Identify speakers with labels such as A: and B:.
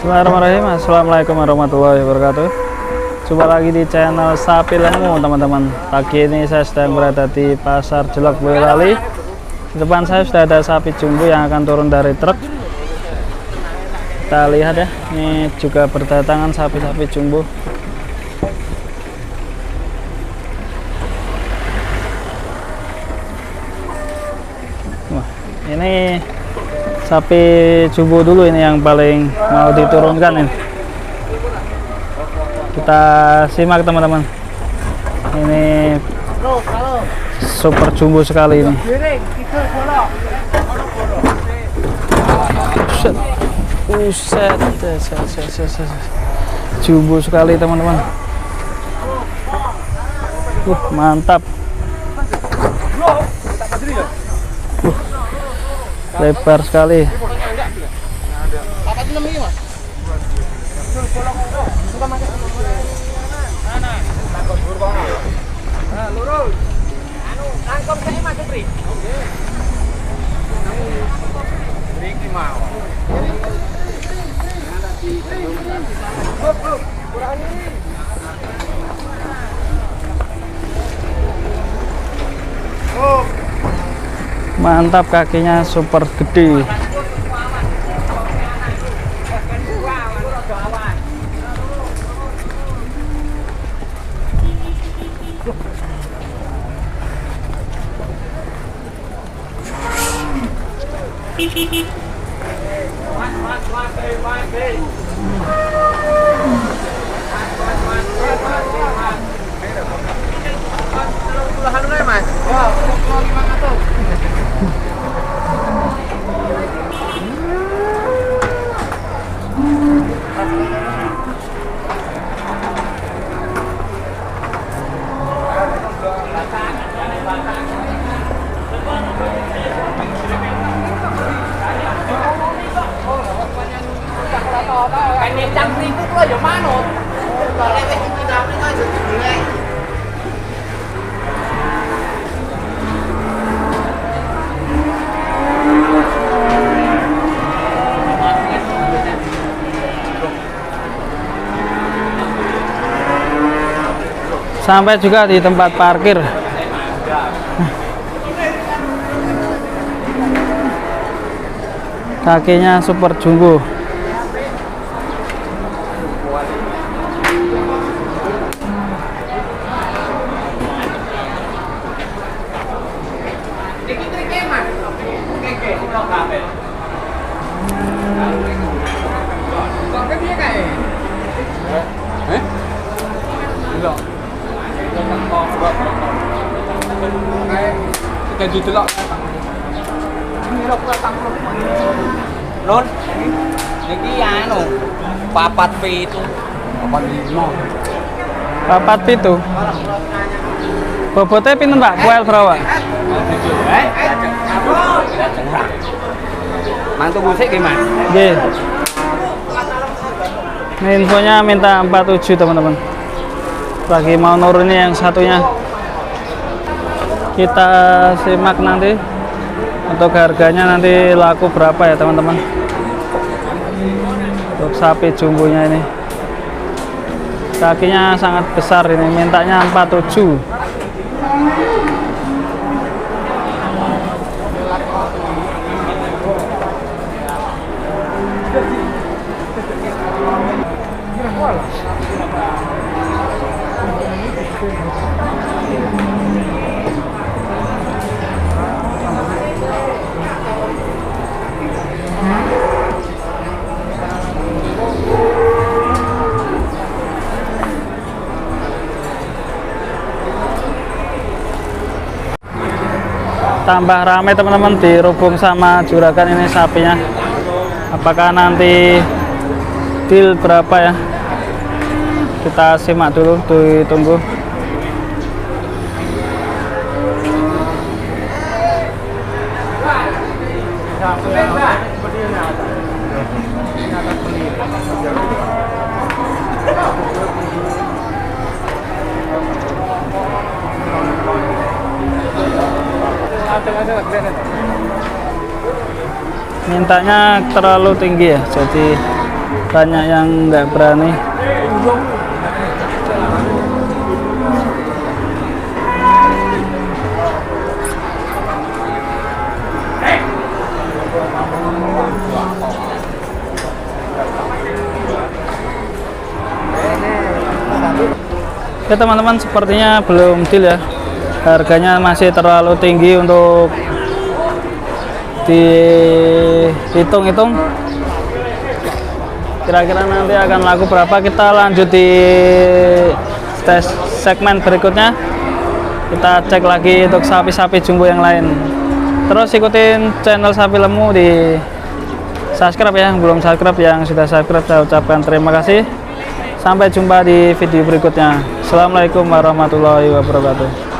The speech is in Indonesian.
A: Bismillahirrahmanirrahim. Assalamualaikum warahmatullahi wabarakatuh. Jumpa lagi di channel Sapi Lemu, teman-teman. Pagi ini saya sedang berada di Pasar Jelok Boyolali. Di depan saya sudah ada sapi jumbo yang akan turun dari truk. Kita lihat ya, ini juga berdatangan sapi-sapi jumbo. Wah, ini sapi jumbo dulu ini yang paling mau diturunkan ini. Kita simak teman-teman. Ini super jumbo sekali ini. Buset, jumbo sekali teman-teman. Mantap. Lebar sekali. Mantap, kakinya super gede. Sampai juga di tempat parkir. Kakinya super jumbo.
B: Non, jadi anu, papat P itu,
A: Papat pitu. Bobotnya pinten Pak? Kuel berapa?
B: mantu musik gimana?
A: Nggih. Ini infonya minta 47 teman-teman. Lagi mau nurunin yang satunya. Kita simak nanti untuk harganya, nanti laku berapa ya teman-teman. Untuk sapi jumbonya ini, kakinya sangat besar ini, mintanya 47. Tambah ramai teman-teman, dirubung sama juragan ini sapinya. Apakah nanti deal berapa ya? Kita simak dulu, ditunggu. Mintanya terlalu tinggi ya, jadi banyak yang nggak berani. Oke teman-teman, sepertinya belum deal ya, harganya masih terlalu tinggi untuk dihitung-hitung. Kira-kira nanti akan laku berapa, kita lanjut di segmen berikutnya. Kita cek lagi untuk sapi-sapi jumbo yang lain. Terus ikutin channel Sapi Lemu, di subscribe ya, yang belum subscribe, yang sudah subscribe saya ucapkan terima kasih. Sampai jumpa di video berikutnya. Assalamualaikum warahmatullahi wabarakatuh.